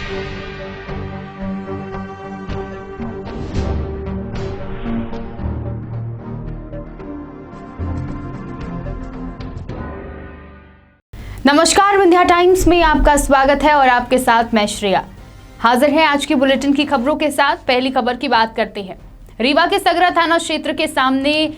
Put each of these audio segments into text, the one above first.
नमस्कार, विंध्या टाइम्स में आपका स्वागत है और आपके साथ मैं श्रेया हाजिर है आज की बुलेटिन की खबरों के साथ। पहली खबर की बात करते हैं। रीवा के सगरा थाना क्षेत्र के सामने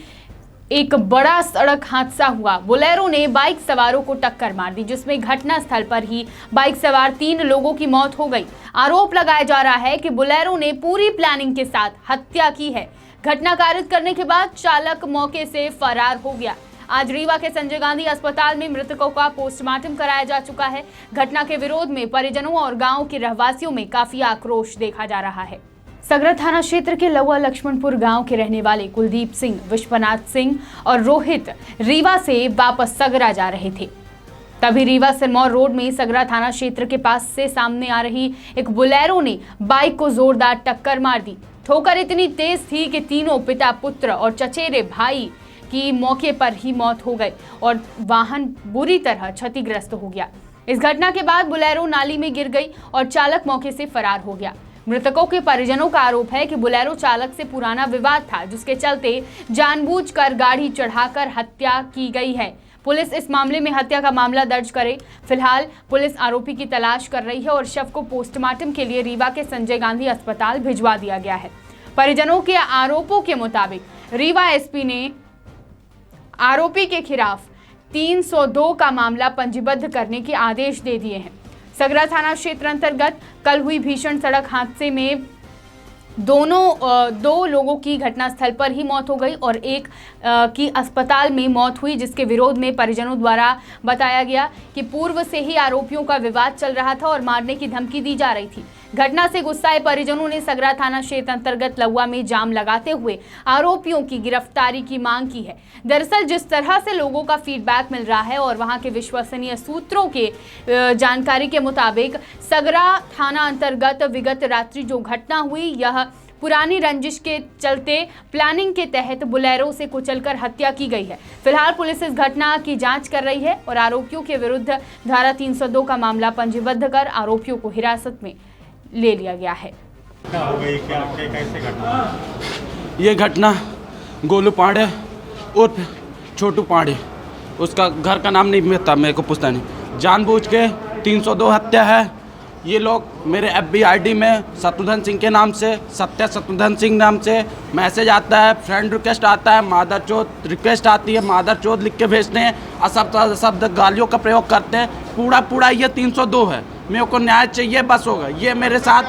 एक बड़ा सड़क हादसा हुआ। बोलेरो ने बाइक सवारों को टक्कर मार दी, जिसमें घटनास्थल पर ही बाइक सवार 3 लोगों की मौत हो गई। आरोप लगाया जा रहा है कि बोलेरो ने पूरी प्लानिंग के साथ हत्या की है। घटना कारित करने के बाद चालक मौके से फरार हो गया। आज रीवा के संजय गांधी अस्पताल में मृतकों का पोस्टमार्टम कराया जा चुका है। घटना के विरोध में परिजनों और गांव के रहवासियों में काफी आक्रोश देखा जा रहा है। सगरा थाना क्षेत्र के लौआ लक्ष्मणपुर गांव के रहने वाले कुलदीप सिंह, विश्वनाथ सिंह और रोहित रीवा से वापस सगरा जा रहे थे। तभी रीवा सिरमौर रोड में सगरा थाना क्षेत्र के पास से सामने आ रही एक बोलेरो ने बाइक को जोरदार टक्कर मार दी। ठोकर इतनी तेज थी कि तीनों पिता पुत्र और चचेरे भाई की मौके पर ही मौत हो गई और वाहन बुरी तरह क्षतिग्रस्त हो गया। इस घटना के बाद बोलेरो नाली में गिर गई और चालक मौके से फरार हो गया। मृतकों के परिजनों का आरोप है कि बोलेरो चालक से पुराना विवाद था, जिसके चलते जानबूझकर गाड़ी चढ़ाकर हत्या की गई है। पुलिस इस मामले में हत्या का मामला दर्ज करे। फिलहाल पुलिस आरोपी की तलाश कर रही है और शव को पोस्टमार्टम के लिए रीवा के संजय गांधी अस्पताल भिजवा दिया गया है। परिजनों के आरोपों के मुताबिक रीवा एसपी ने आरोपी के खिलाफ 302 का मामला पंजीबद्ध करने के आदेश दे दिए हैं। सगरा थाना क्षेत्र अंतर्गत कल हुई भीषण सड़क हादसे में दो लोगों की घटनास्थल पर ही मौत हो गई और एक की अस्पताल में मौत हुई, जिसके विरोध में परिजनों द्वारा बताया गया कि पूर्व से ही आरोपियों का विवाद चल रहा था और मारने की धमकी दी जा रही थी। घटना से गुस्साए परिजनों ने सगरा थाना क्षेत्र अंतर्गत लौआ में जाम लगाते हुए आरोपियों की गिरफ्तारी की मांग की है। दरअसल जिस तरह से लोगों का फीडबैक मिल रहा है और वहां के विश्वसनीय सूत्रों के जानकारी के मुताबिक सगरा थाना अंतर्गत विगत रात्रि जो घटना हुई, यह पुरानी रंजिश के चलते प्लानिंग के तहत बोलेरो से कुचलकर हत्या की गई है। फिलहाल पुलिस इस घटना की जांच कर रही है और आरोपियों के विरुद्ध धारा 302 का मामला पंजीबद्ध कर आरोपियों को हिरासत में ले लिया गया है। ये घटना गोलू पांडे उर्फ छोटू पांडे, उसका घर का नाम नहीं था, मेरे को पूछता नहीं, जानबूझ के 302 हत्या है। ये लोग मेरे FB ID में शत्रुघ्न सिंह के नाम से, सत्य शत्रुघ्न सिंह नाम से मैसेज आता है, फ्रेंड रिक्वेस्ट आता है, मादरचोद रिक्वेस्ट आती है, मादरचोद लिख के भेजते हैं, शब्द गालियों का प्रयोग करते हैं। पूरा ये 302 है। मेरे को न्याय चाहिए, बस होगा। ये मेरे साथ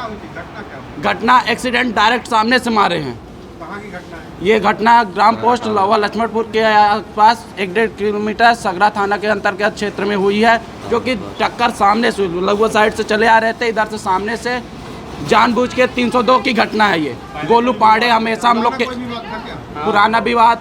घटना एक्सीडेंट डायरेक्ट सामने से मारे हैं। ये घटना ग्राम पोस्ट लौआ लक्ष्मणपुर के पास 1-1.5 किलोमीटर सगरा थाना के अंतर्गत क्षेत्र में हुई है, जो कि टक्कर सामने से लौआ साइड से चले आ रहे थे, इधर से सामने से जानबूझ के 302 की घटना है। ये गोलू पांडे हमेशा हम लोग के पुराना विवाद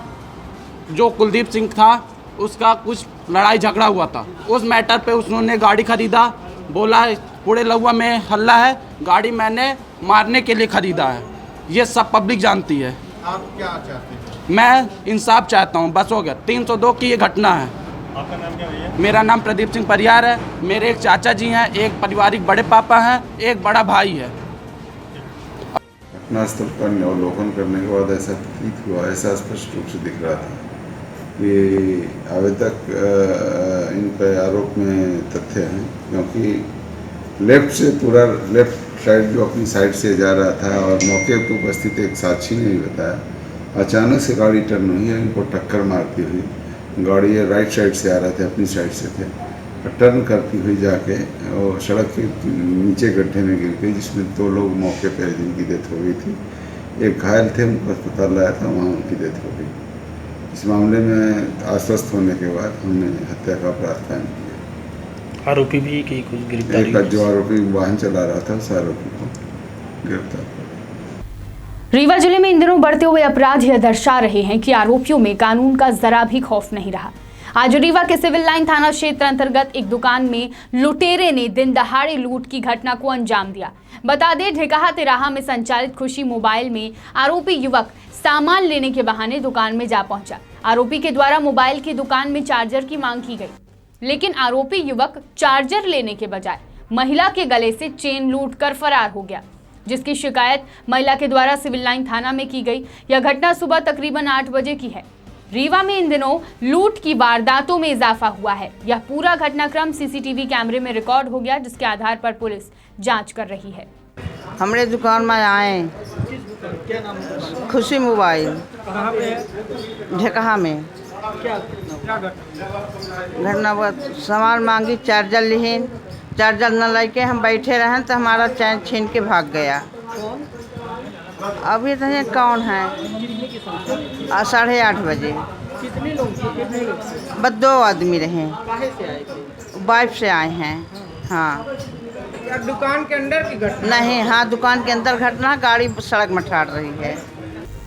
जो कुलदीप सिंह था, उसका कुछ लड़ाई झगड़ा हुआ था। उस मैटर पे उन्होंने गाड़ी खरीदा, बोला पूरे लौआ में हल्ला है, गाड़ी मैंने मारने के लिए खरीदा है। ये सब पब्लिक जानती है। आप क्या चाहते हैं? मैं इंसाफ चाहता हूँ, बस हो गया। 302 की ये घटना है। आपका नाम क्या भैया? मेरा नाम प्रदीप सिंह परियार है। मेरे एक चाचा जी हैं, एक पारिवारिक बड़े पापा हैं, एक बड़ा भाई है। घटनास्थल पर अवलोकन करने के बाद ऐसा प्रतीत हुआ, ऐसा स्पष्ट रूप से दिख रहा था कि आवेदक इन पर आरोप में तथ्य हैं, क्योंकि लेफ्ट से पूरा लेफ्ट साइड जो अपनी साइड से जा रहा था और मौके पर उपस्थित एक साक्षी ने ही बताया, अचानक से गाड़ी टर्न हुई है, इनको टक्कर मारती हुई। गाड़ी ये राइट साइड से आ रहे थे, अपनी साइड से थे, टर्न करती हुई जाके और सड़क के नीचे गड्ढे में गिर गई, जिसमें 2 लोग मौके पर जिनकी डेथ हो गई थी। एक घायल थे, उनको अस्पताल लाया था, वहाँ उनकी डेथ हो गई। इस मामले में आश्वस्त होने के बाद हमने हत्या का अपराध कायम किया। आरोपी भी की कुछ गिरफ्तारी? एक जो आरोपी वाहन चला रहा था, उस आरोपी को गिरफ्तार। रीवा जिले में इन दिनों बढ़ते हुए अपराध यह दर्शा रहे हैं कि आरोपियों में कानून का जरा भी खौफ नहीं रहा। आज रीवा के सिविल लाइन थाना क्षेत्र अंतर्गत एक दुकान में लुटेरे ने दिन दहाड़े लूट की घटना को अंजाम दिया। बता दें, ढेकाहा तिराहा में संचालित खुशी मोबाइल में आरोपी युवक सामान लेने के बहाने दुकान में जा पहुंचा। आरोपी के द्वारा मोबाइल की दुकान में चार्जर की मांग की गई, लेकिन आरोपी युवक चार्जर लेने के बजाय महिला के गले से चेन लूटकर फरार हो गया, जिसकी शिकायत महिला के द्वारा सिविल लाइन थाना में की गई। यह घटना सुबह तकरीबन 8 बजे की है। रीवा में इन दिनों लूट की वारदातों में इजाफा हुआ है। यह पूरा घटनाक्रम सीसीटीवी कैमरे में रिकॉर्ड हो गया, जिसके आधार पर पुलिस जांच कर रही है। हमरे दुकान में आए खुशी मोबाइल ढेकहा में घटना बहुत सामान मांगी, चार्जर लिहिन, चार्जर न लेके हम बैठे रहें तो हमारा चैन छीन के भाग गया। अभी तो कौन है 8:30 बजे। कितने लोग थे, कितने लोग? बस 2 आदमी रहे, काहे से आए थे? वाइफ से आए हैं। हाँ या दुकान के अंदर की घटना? नहीं, हाँ दुकान के अंदर घटना, गाड़ी सड़क में ठाड़ रही है।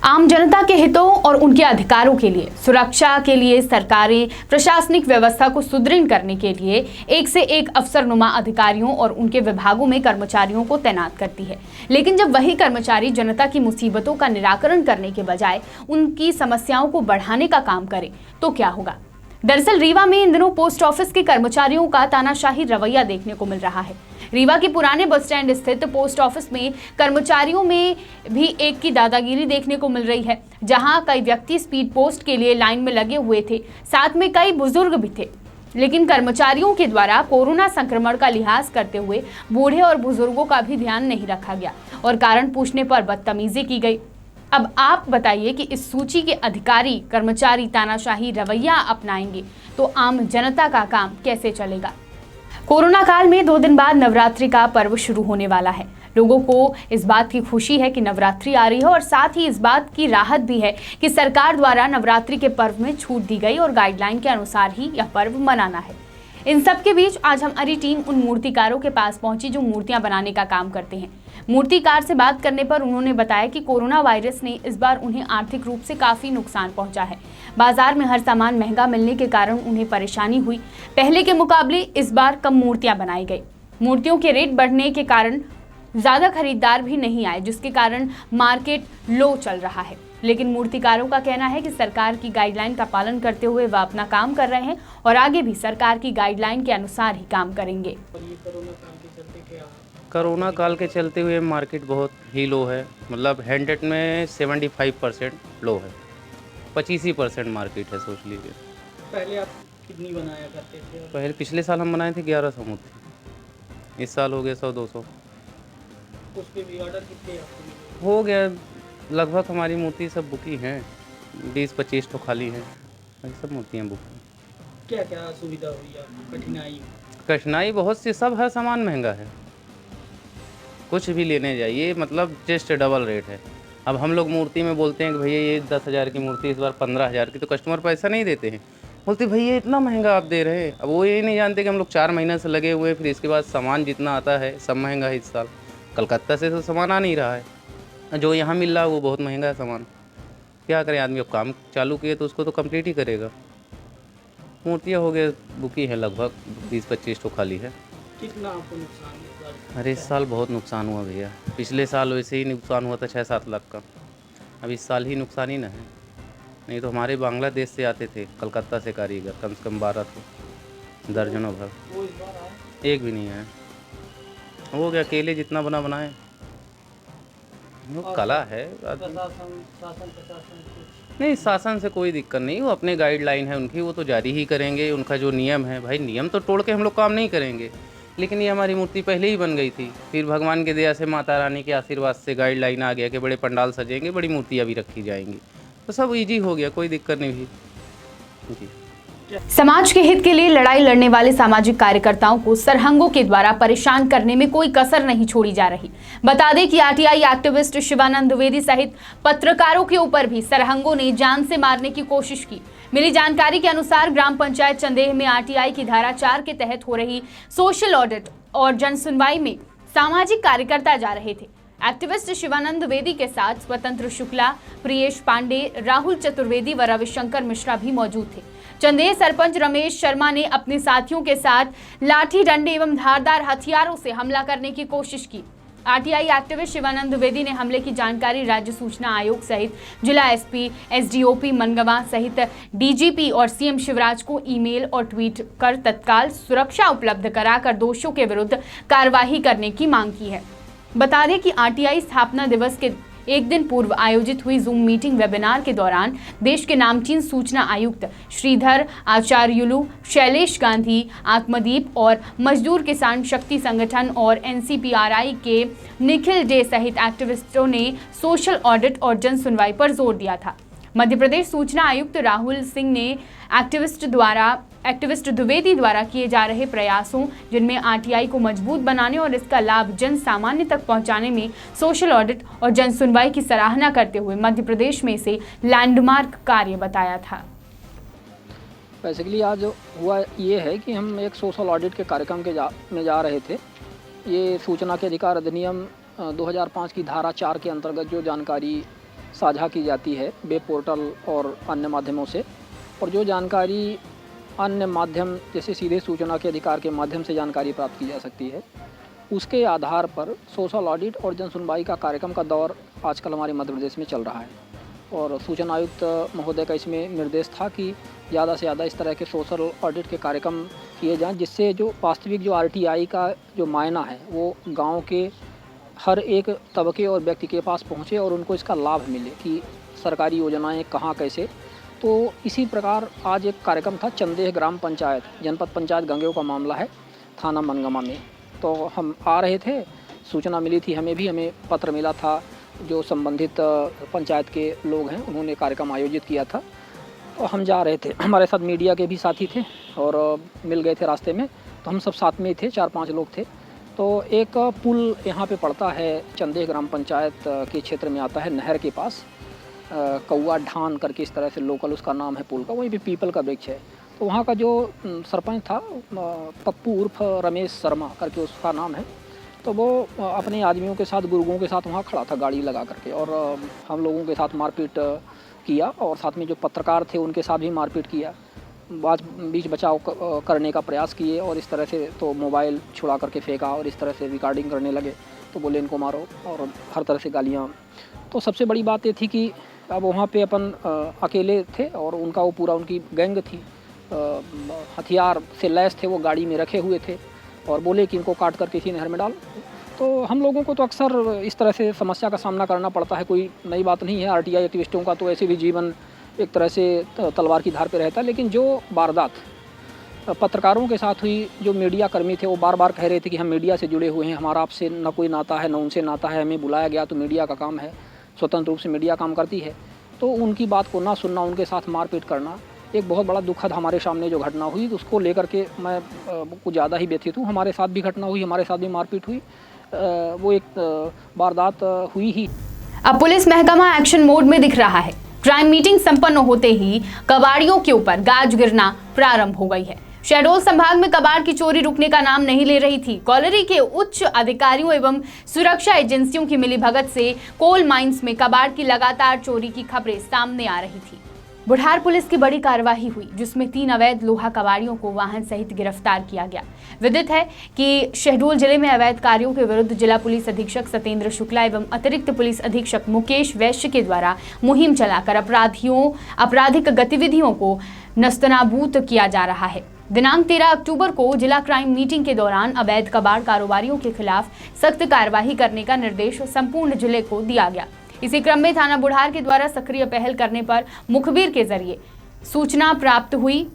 आम जनता के हितों और उनके अधिकारों के लिए, सुरक्षा के लिए सरकारी प्रशासनिक व्यवस्था को सुदृढ़ करने के लिए एक से एक अफसरनुमा अधिकारियों और उनके विभागों में कर्मचारियों को तैनात करती है। लेकिन जब वही कर्मचारी जनता की मुसीबतों का निराकरण करने के बजाय उनकी समस्याओं को बढ़ाने का काम करे तो क्या होगा? दरअसल रीवा में इन दिनों पोस्ट ऑफिस के कर्मचारियों का तानाशाही रवैया देखने को मिल रहा है। रीवा के पुराने बस स्टैंड स्थित पोस्ट ऑफिस में कर्मचारियों में भी एक की दादागिरी देखने को मिल रही है, जहां कई व्यक्ति स्पीड पोस्ट के लिए लाइन में लगे हुए थे, साथ में कई बुजुर्ग भी थे। लेकिन कर्मचारियों के द्वारा कोरोना संक्रमण का लिहाज करते हुए बूढ़े और बुजुर्गों का भी ध्यान नहीं रखा गया और कारण पूछने पर बदतमीजी की गई। अब आप बताइए कि इस सूची के अधिकारी कर्मचारी तानाशाही रवैया अपनाएंगे तो आम जनता का काम कैसे चलेगा? कोरोना काल में 2 दिन बाद नवरात्रि का पर्व शुरू होने वाला है। लोगों को इस बात की खुशी है कि नवरात्रि आ रही है और साथ ही इस बात की राहत भी है कि सरकार द्वारा नवरात्रि के पर्व में छूट दी गई और गाइडलाइन के अनुसार ही यह पर्व मनाना है। इन सब के बीच आज हमारी टीम उन मूर्तिकारों के पास पहुंची जो मूर्तियां बनाने का काम करते हैं। मूर्तिकार से बात करने पर उन्होंने बताया कि कोरोना वायरस ने इस बार उन्हें आर्थिक रूप से काफी नुकसान पहुंचा है। बाजार में हर सामान महंगा मिलने के कारण उन्हें परेशानी हुई। पहले के मुकाबले इस बार कम मूर्तियां बनाई गई। मूर्तियों के रेट बढ़ने के कारण ज्यादा खरीदार भी नहीं आए, जिसके कारण मार्केट लो चल रहा है। लेकिन मूर्तिकारों का कहना है कि सरकार की गाइडलाइन का पालन करते हुए वह अपना काम कर रहे हैं और आगे भी सरकार की गाइडलाइन के अनुसार ही काम करेंगे। कोरोना काल के चलते हुए मार्केट बहुत ही लो है, मतलब 100 में 75% लो है, 25% मार्केट है, सोच लीजिए। पहले आप कितनी बनाया करते थे? पहले पिछले साल हम बनाए थे 1100 मूर्ति, इस साल हो गया 100-200। उस पे भी ऑर्डर कितने आपको मिले? हो गया लगभग, हमारी मूर्ति सब बुकी हैं, 20-25 तो खाली हैं, सब मूर्तियाँ बुक हैं। क्या क्या सुविधा हुई आपको? कठिनाई बहुत सी, सब है, सामान महंगा है, कुछ भी लेने जाइए मतलब जस्ट डबल रेट है। अब हम लोग मूर्ति में बोलते हैं कि भैया ये 10,000 की मूर्ति इस बार 15,000 की, तो कस्टमर पैसा नहीं देते हैं, बोलते भैया इतना महंगा आप दे रहे हैं। अब वो ये नहीं जानते कि हम लोग 4 महीने से लगे हुए हैं, फिर इसके बाद सामान जितना आता है सब महंगा है। इस साल कलकत्ता से तो सामान आ नहीं रहा है, जो यहाँ मिल रहा है वो बहुत महंगा है सामान। क्या करें आदमी, अब काम चालू किए तो उसको तो कंप्लीट ही करेगा। मूर्तियाँ हो गए बुकी हैं, लगभग 20-25 तो खाली है। कितना आपको नुकसान हुआ? अरे इस साल बहुत नुकसान हुआ भैया, पिछले साल वैसे ही नुकसान हुआ था 6-7 लाख का, अब इस साल ही नुकसान ही ना है। नहीं तो हमारे बांग्लादेश से आते थे, कलकत्ता से कारीगर, कम से कम 12 थे, दर्जनों भर, वो इस बार आए? एक भी नहीं आया। हो गया, अकेले जितना बनाए, वो कला है। नहीं, शासन से कोई दिक्कत नहीं, वो अपने गाइडलाइन है उनकी, वो तो जारी ही करेंगे। उनका जो नियम है भाई, नियम तो तोड़ के हम लोग काम नहीं करेंगे। लेकिन ये हमारी मूर्ति पहले ही बन गई थी, फिर भगवान की दया से, माता रानी के आशीर्वाद से गाइडलाइन आ गया कि बड़े पंडाल सजेंगे, बड़ी मूर्तियाँ भी रखी जाएंगी, तो सब इजी हो गया, कोई दिक्कत नहीं हुई जी। समाज के हित के लिए लड़ाई लड़ने वाले सामाजिक कार्यकर्ताओं को सरहंगों के द्वारा परेशान करने में कोई कसर नहीं छोड़ी जा रही। बता दें कि आरटीआई एक्टिविस्ट शिवानंद द्विवेदी सहित पत्रकारों के ऊपर भी सरहंगों ने जान से मारने की कोशिश की। मिली जानकारी के अनुसार ग्राम पंचायत चंदेह में आरटीआई की धारा 4 के तहत हो रही सोशल ऑडिट और जन सुनवाई में सामाजिक कार्यकर्ता जा रहे थे। एक्टिविस्ट शिवानंद द्विवेदी के साथ स्वतंत्र शुक्ला, प्रियेश पांडे, राहुल चतुर्वेदी व रविशंकर मिश्रा भी मौजूद थे। चंदेह सरपंच रमेश शर्मा ने अपने साथियों के साथ लाठी डंडे एवं धारदार हथियारों से हमला करने की कोशिश की। आरटीआई एक्टिविस्ट शिवानंद द्विवेदी ने हमले की जानकारी राज्य सूचना आयोग सहित जिला एसपी, एसडीओपी मनगवा सहित डीजीपी और सीएम शिवराज को ईमेल और ट्वीट कर तत्काल सुरक्षा उपलब्ध कराकर दोषियों के विरुद्ध कार्रवाई करने की मांग की है। बता दें कि आरटीआई स्थापना दिवस के एक दिन पूर्व आयोजित हुई जूम मीटिंग वेबिनार के दौरान देश के नामचीन सूचना आयुक्त श्रीधर आचार्युलु, शैलेश गांधी, आत्मदीप और मजदूर किसान शक्ति संगठन और एनसीपीआरआई के निखिल डे सहित एक्टिविस्टों ने सोशल ऑडिट और जन सुनवाई पर जोर दिया था। मध्य प्रदेश सूचना आयुक्त राहुल सिंह ने एक्टिविस्ट द्विवेदी द्वारा किए जा रहे प्रयासों, जिनमें आरटीआई को मजबूत बनाने और इसका लाभ जन सामान्य तक पहुंचाने में सोशल ऑडिट और जन सुनवाई की सराहना करते हुए मध्य प्रदेश में इसे लैंडमार्क कार्य बताया था। बेसिकली आज हुआ ये है कि हम एक सोशल ऑडिट के कार्यक्रम में जा रहे थे। ये सूचना के अधिकार अधिनियम 2005 की धारा 4 के अंतर्गत जो जानकारी साझा की जाती है वेब पोर्टल और अन्य माध्यमों से, और जो जानकारी अन्य माध्यम जैसे सीधे सूचना के अधिकार के माध्यम से जानकारी प्राप्त की जा सकती है, उसके आधार पर सोशल ऑडिट और जन सुनवाई का कार्यक्रम का दौर आजकल हमारे मध्य प्रदेश में चल रहा है। और सूचना आयुक्त महोदय का इसमें निर्देश था कि ज़्यादा से ज़्यादा इस तरह के सोशल ऑडिट के कार्यक्रम किए जाएं, जिससे जो वास्तविक जो आरटीआई का जो मायना है वो गाँव के हर एक तबके और व्यक्ति के पास पहुँचे और उनको इसका लाभ मिले कि सरकारी योजनाएं कहाँ कैसे। तो इसी प्रकार आज एक कार्यक्रम था चंदेह ग्राम पंचायत, जनपद पंचायत गंगेव का मामला है, थाना मनगमा में। तो हम आ रहे थे, सूचना मिली थी, हमें पत्र मिला था, जो संबंधित पंचायत के लोग हैं उन्होंने कार्यक्रम आयोजित किया था। तो हम जा रहे थे, हमारे साथ मीडिया के भी साथी थे और मिल गए थे रास्ते में, तो हम सब साथ में ही थे, 4-5 लोग थे। तो एक पुल यहाँ पे पड़ता है, चंदेह ग्राम पंचायत के क्षेत्र में आता है, नहर के पास कौआ ढान करके इस तरह से लोकल उसका नाम है पुल का, वहीं पे पीपल का वृक्ष है। तो वहाँ का जो सरपंच था पप्पू उर्फ रमेश शर्मा करके उसका नाम है, तो वो अपने आदमियों के साथ, गुर्गों के साथ वहाँ खड़ा था गाड़ी लगा करके, और हम लोगों के साथ मारपीट किया और साथ में जो पत्रकार थे उनके साथ भी मारपीट किया, बीच बचाव करने का प्रयास किए और इस तरह से तो मोबाइल छुड़ा करके फेंका और इस तरह से रिकॉर्डिंग करने लगे। तो बोले इनको मारो और हर तरह से गालियाँ। तो सबसे बड़ी बात ये थी कि अब वहाँ पे अपन अकेले थे और उनका वो पूरा उनकी गैंग थी, हथियार से लैस थे, वो गाड़ी में रखे हुए थे और बोले कि इनको काट कर किसी नहर में डाल। तो हम लोगों को तो अक्सर इस तरह से समस्या का सामना करना पड़ता है, कोई नई बात नहीं है। आरटीआई एक्टिविस्टों का तो ऐसे भी जीवन एक तरह से तलवार की धार पे रहता है। लेकिन जो वारदात पत्रकारों के साथ हुई, जो मीडिया कर्मी थे वो बार बार कह रहे थे कि हम मीडिया से जुड़े हुए हैं, हमारा आपसे न कोई नाता है, न उनसे नाता है, हमें बुलाया गया तो मीडिया का काम है, स्वतंत्र रूप से मीडिया काम करती है। तो उनकी बात को ना सुनना, उनके साथ मारपीट करना, एक बहुत बड़ा दुखद हमारे सामने जो घटना हुई, तो उसको लेकर के मैं कुछ ज़्यादा ही व्यथित हूँ। हमारे साथ भी घटना हुई, हमारे साथ भी मारपीट हुई, वो एक वारदात हुई ही। अब पुलिस महकमा एक्शन मोड में दिख रहा है। क्राइम मीटिंग संपन्न होते ही कबाड़ियों के ऊपर गाज गिरना प्रारंभ हो गई है। शहडोल संभाग में कबाड़ की चोरी रुकने का नाम नहीं ले रही थी। कॉलरी के उच्च अधिकारियों एवं सुरक्षा एजेंसियों की मिलीभगत से कोल माइंस में कबाड़ की लगातार चोरी की खबरें सामने आ रही थी। बुढ़ार पुलिस की बड़ी कार्रवाई हुई, जिसमें 3 अवैध लोहा कबाड़ियों को वाहन सहित गिरफ्तार किया गया। विदित है कि शहडोल जिले में अवैध कार्यों के विरुद्ध जिला पुलिस अधीक्षक सत्येंद्र शुक्ला एवं अतिरिक्त पुलिस अधीक्षक मुकेश वैश्य के द्वारा मुहिम चलाकर आपराधिक गतिविधियों को नस्तनाबूद किया जा रहा है। दिनांक 13 अक्टूबर को जिला क्राइम मीटिंग के दौरान अवैध कबाड़ कारोबारियों के खिलाफ सख्त कार्रवाई करने का निर्देश संपूर्ण जिले को दिया गया। इसी क्रम में थाना बुढ़ार के द्वारा सक्रिय पहल करने पर मुखबिर के जरिए सूचना प्राप्त हुई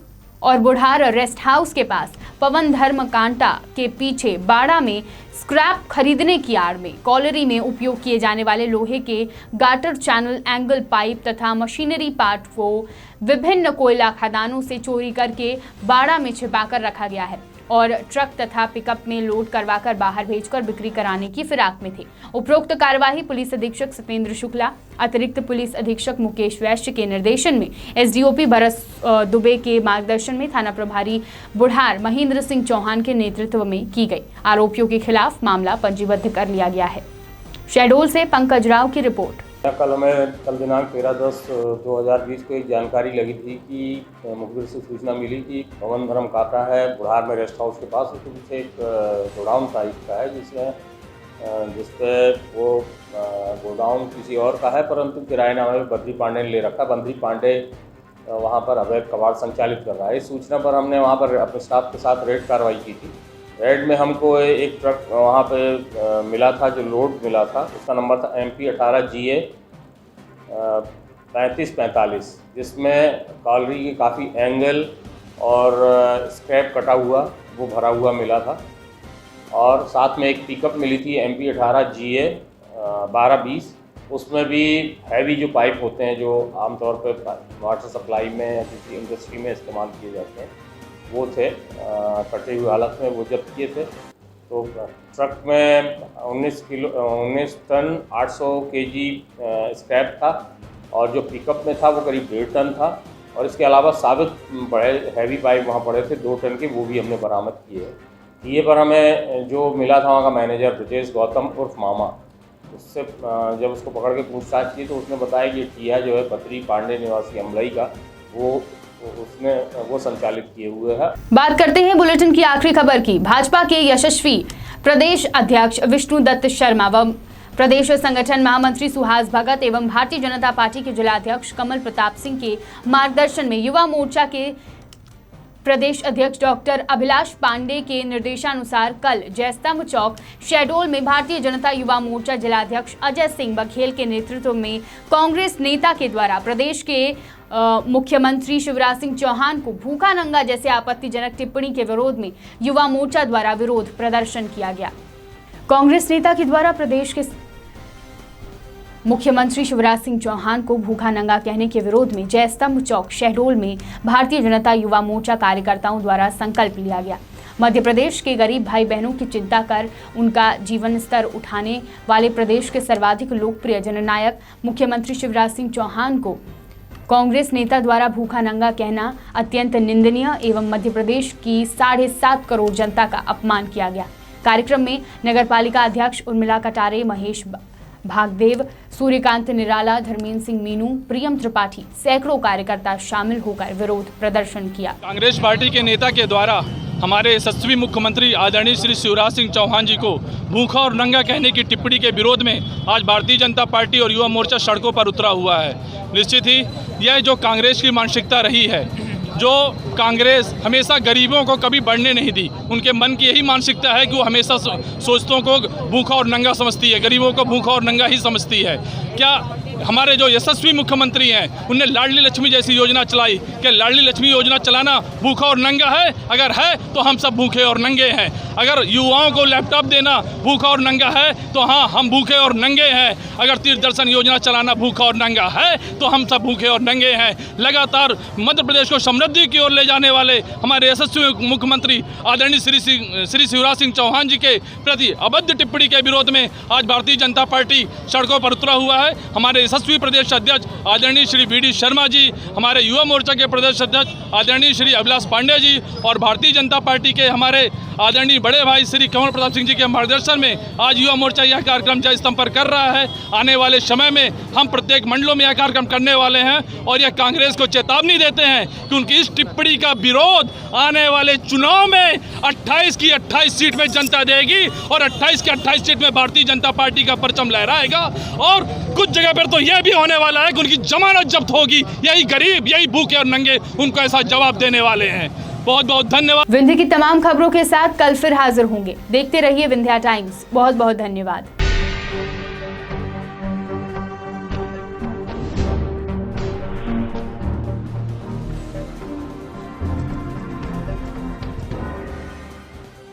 और बुढ़ार रेस्ट हाउस के पास पवन धर्म कांटा के पीछे बाड़ा में स्क्रैप खरीदने की आड़ में कॉलरी में उपयोग किए जाने वाले लोहे के गाटर, चैनल, एंगल पाइप तथा मशीनरी पार्ट को विभिन्न कोयला खदानों से चोरी करके बाड़ा में छिपाकर रखा गया है और ट्रक तथा पिकअप में लोड करवाकर बाहर भेजकर बिक्री कराने की फिराक में थे। उपरोक्त कार्यवाही पुलिस अधीक्षक सत्येंद्र शुक्ला, अतिरिक्त पुलिस अधीक्षक मुकेश वैश्य के निर्देशन में एसडीओपी भरत दुबे के मार्गदर्शन में थाना प्रभारी बुढ़ार महेंद्र सिंह चौहान के नेतृत्व में की गई। आरोपियों के खिलाफ मामला पंजीबद्ध कर लिया गया है। शहडोल से पंकज राव की रिपोर्ट। कल दिनांक 13/10/2020 को एक जानकारी लगी थी कि मुखबिर से सूचना मिली कि पवन धर्म काटा है बुढ़ार में रेस्ट हाउस के पास, उसके पीछे एक गोडाउन टाइप का है जिसमें जिस पे वो गोडाउन किसी और का है, परंतु किराएनामे में बद्री पांडे ने ले रखा। बद्री पांडे वहाँ पर अवैध कबाड़ संचालित कर रहा है। इस सूचना पर हमने वहाँ पर अपने स्टाफ के साथ रेड कार्रवाई की थी। रेड में हमको एक ट्रक वहाँ पे मिला था, जो लोड मिला था, उसका नंबर था MP 18 GA 3545, जिसमें कॉलरी की काफ़ी एंगल और स्क्रैप कटा हुआ वो भरा हुआ मिला था। और साथ में एक पिकअप मिली थी MP 18 GA 1220, उसमें भी हैवी जो पाइप होते हैं जो आमतौर पर वाटर सप्लाई में या किसी इंडस्ट्री में इस्तेमाल किए जाते हैं, वो थे। कटे हुए हालत में वो जब्त किए थे। तो ट्रक में 19 टन 800 kg स्क्रैप था, और जो पिकअप में था वो करीब 1.5 टन था। और इसके अलावा साबित बड़े हैवी पाइप वहाँ पड़े थे 2 टन के, वो भी हमने बरामद किए हैं। ये पर हमें जो मिला था वहाँ का मैनेजर ब्रजेश गौतम उर्फ मामा, उससे जब उसको पकड़ के पूछताछ की तो उसने बताया कि टिया जो है बद्री पांडे निवासी अमलई का, वो संचालित किए हुए है। बात करते हैं बुलेटिन की आखिरी खबर की। भाजपा के यशस्वी प्रदेश अध्यक्ष विष्णु दत्त शर्मा व प्रदेश संगठन महामंत्री सुहास भगत एवं भारतीय जनता पार्टी के जिलाध्यक्ष कमल प्रताप सिंह के मार्गदर्शन में युवा मोर्चा के प्रदेश अध्यक्ष डॉक्टर अभिलाष पांडे के निर्देशानुसार कल जयस्तंभ चौक शहडोल में भारतीय जनता युवा मोर्चा जिलाध्यक्ष अजय सिंह बघेल के नेतृत्व में कांग्रेस नेता के द्वारा प्रदेश के मुख्यमंत्री शिवराज सिंह चौहान को भूखा नंगा जैसे आपत्तिजनक टिप्पणी के विरोध में युवा मोर्चा द्वारा विरोध प्रदर्शन किया गया। कांग्रेस नेता के द्वारा प्रदेश के मुख्यमंत्री शिवराज सिंह चौहान को भूखा नंगा कहने के विरोध में जयस्तंभ चौक शहडोल में भारतीय जनता युवा मोर्चा कार्यकर्ताओं द्वारा संकल्प लिया गया। मध्य प्रदेश के गरीब भाई बहनों की चिंता कर उनका जीवन स्तर उठाने वाले प्रदेश के सर्वाधिक लोकप्रिय जननायक मुख्यमंत्री शिवराज सिंह चौहान को कांग्रेस नेता द्वारा भूखा नंगा कहना अत्यंत निंदनीय एवं मध्य प्रदेश की 7.5 करोड़ जनता का अपमान किया गया। कार्यक्रम में नगरपालिका अध्यक्ष उर्मिला कटारे, महेश भागदेव, सूर्यकांत निराला, धर्मेंद्र सिंह मीनू, प्रियम त्रिपाठी सैकड़ों कार्यकर्ता शामिल होकर विरोध प्रदर्शन किया। कांग्रेस पार्टी के नेता के द्वारा हमारे यशस्वी मुख्यमंत्री आदरणीय श्री शिवराज सिंह चौहान जी को भूखा और नंगा कहने की टिप्पणी के विरोध में आज भारतीय जनता पार्टी और युवा मोर्चा सड़कों पर उतरा हुआ है। निश्चित ही यह जो कांग्रेस की मानसिकता रही है, जो कांग्रेस हमेशा गरीबों को कभी बढ़ने नहीं दी, उनके मन की यही मानसिकता है कि वो हमेशा सोचतों को भूखा और नंगा समझती है, गरीबों को भूखा और नंगा ही समझती है। क्या हमारे जो यशस्वी मुख्यमंत्री हैं उनने लाडली लक्ष्मी जैसी योजना चलाई? क्या लाडली लक्ष्मी योजना चलाना भूखा और नंगा है? अगर है तो हम सब भूखे और नंगे हैं। अगर युवाओं को लैपटॉप देना भूखा और नंगा है तो हाँ, हम भूखे और नंगे हैं। अगर तीर्थ दर्शन योजना चलाना भूखा और नंगा है तो हम सब भूखे और नंगे हैं। लगातार मध्य प्रदेश को समृद्धि की ओर ले जाने वाले हमारे यशस्वी मुख्यमंत्री आदरणीय श्री शिवराज सिंह चौहान जी के प्रति अभद्र टिप्पणी के विरोध में आज भारतीय जनता पार्टी सड़कों पर उतरा हुआ है। हमारे यशस्वी प्रदेश अध्यक्ष आदरणीय श्री BD शर्मा जी, हमारे युवा मोर्चा के प्रदेश अध्यक्ष आदरणीय श्री अभिलाष पांडे जी और भारतीय जनता पार्टी के हमारे आदरणीय बड़े भाई श्री कमल प्रताप सिंह जी के मार्गदर्शन में आज युवा मोर्चा यह कार्यक्रम जय स्तंभ पर कर रहा है। आने वाले समय में हम प्रत्येक मंडलों में यह कार्यक्रम करने वाले हैं और यह कांग्रेस को चेतावनी देते हैं कि उनकी इस टिप्पणी का विरोध आने वाले चुनाव में 28 की 28 सीट में जनता देगी और 28 की 28 सीट में भारतीय जनता पार्टी का परचम लहराएगा। और कुछ जगह पर तो यह भी होने वाला है कि उनकी जमानत जब्त होगी। यही गरीब, यही भूखे और नंगे उनको ऐसा जवाब देने वाले हैं। बहुत बहुत धन्यवाद। विंध्य की तमाम खबरों के साथ कल फिर हाजिर होंगे। देखते रहिए विंध्या टाइम्स। बहुत बहुत धन्यवाद।